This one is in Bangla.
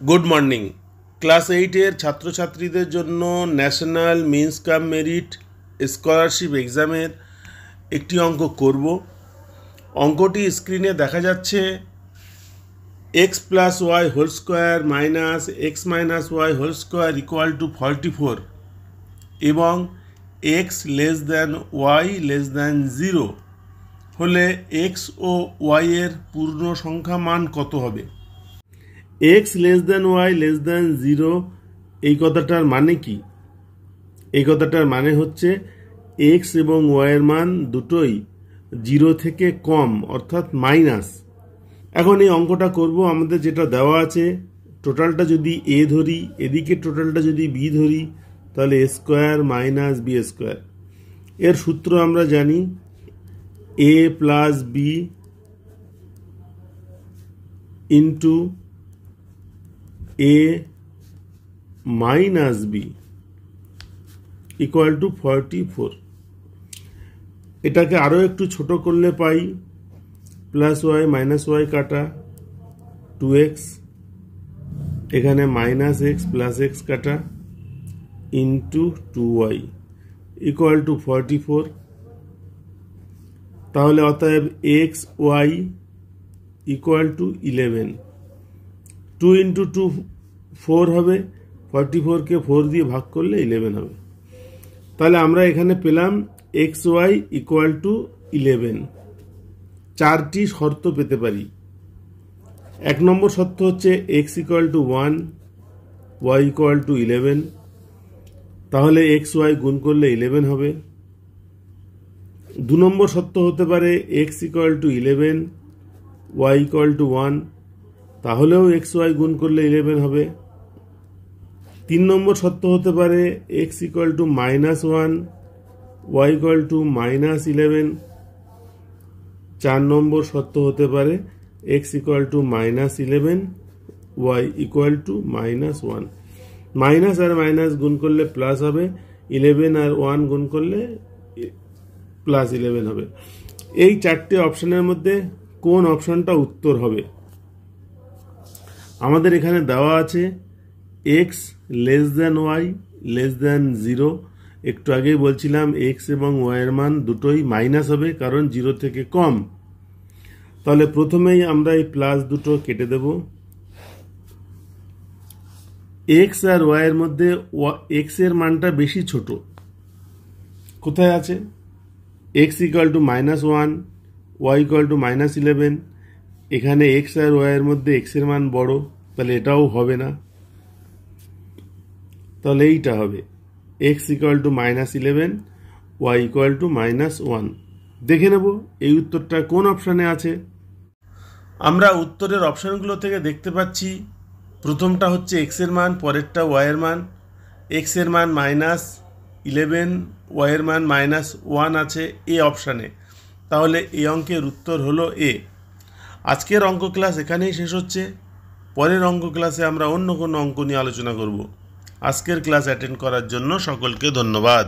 Good morning. ক্লাস 8-এর ছাত্রছাত্রীদের জন্য national means cum merit scholarship এক্সামের একটি অঙ্ক করব। অঙ্কটি স্ক্রিনে দেখা যাচ্ছে। X plus Y whole square minus X minus Y whole square equal to 44 এবং X less than Y less than 0 হলে এক্স ও ওয়াই এর পূর্ণ সংখ্যা মান কত হবে? X less than Y less than 0 এই কথাটার মানে কি? এই কথাটার মানে হচ্ছে এক্স এবং ওয়াইয়ের মান দুটোই 0 থেকে কম, অর্থাৎ মাইনাস। এখন এই অঙ্কটা করব। আমাদের যেটা দেওয়া আছে, টোটালটা যদি এ ধরি, এদিকে টোটালটা যদি বি ধরি, তাহলে A square minus B square. এর সূত্র আমরা জানি, A plus B into a minus b equal to 44। এটাকে আরো একটু ছোট করলে পাই প্লাস ওয়াই মাইনাস ওয়াই কাটা 2x, এখানে মাইনাস এক্স প্লাস এক্স কাটা ইন্টু 2y ইকুয়াল টু 44। তাহলে অতএব X Y equal to 11। 2 into 2 4 হবে, 44কে 4 দিয়ে ভাগ করলে 11 হবে। তাহলে আমরা এখানে পেলাম এক্স ওয়াই ইকুয়াল টু 11। চারটি শর্ত পেতে পারি। 1 নম্বর শর্ত হচ্ছে X equal to 1, Y equal to 11, তাহলে এক্স ওয়াই গুণ করলে 11 হবে। 2 নম্বর শর্ত হতে পারে X equal to 11, Y equal to 1, তাহলেও এক্স ওয়াই গুণ করলে 11 হবে। 3 নম্বর শর্ত হতে পারে X equal to minus 1, Y equal to minus 11। 4 নম্বর শর্ত হতে পারে X equal to minus 11, Y equal to minus 1। Minus আর মাইনাস গুণ করলে প্লাস হবে, 11 আর 1 গুণ করলে প্লাস 11 হবে। এই চারটে অপশনের মধ্যে কোন অপশনটা উত্তর হবে? আমাদের এখানে দেওয়া আছে X less than Y less than 0। একটু আগেই বলছিলাম এক্স এবং ওয়াইয়ের মান দুটোই মাইনাস হবে, কারণ 0 থেকে কম। তাহলে প্রথমেই আমরা এই প্লাস দুটো কেটে দেব। এক্স আর ওয়াইয়ের মধ্যে এক্স এর মানটা বেশি ছোট। কোথায় আছে? X equal to minus 1, Y equal to minus 11। এখানে এক্স আর ওয়াইয়ের মধ্যে এক্স এর মান বড়, তাহলে এটাও হবে না। তাহলে এইটা হবে X equal to minus 11, Y equal to minus 1। দেখে নেব এই উত্তরটা কোন অপশানে আছে। আমরা উত্তরের অপশানগুলো থেকে দেখতে পাচ্ছি, প্রথমটা হচ্ছে এক্স এর মান, পরেরটা ওয়াইয়ের মান। এক্স এর মান মাইনাস 11, ওয়াইয়ের মান মাইনাস 1 আছে এ অপশানে। তাহলে এই অঙ্কের উত্তর হলো এ। আজকের অঙ্ক ক্লাস এখানেই শেষ হচ্ছে। পরের অঙ্ক ক্লাসে আমরা অন্য কোনো অঙ্ক নিয়ে আলোচনা করব। আজকের ক্লাস অ্যাটেন্ড করার জন্য সকলকে ধন্যবাদ।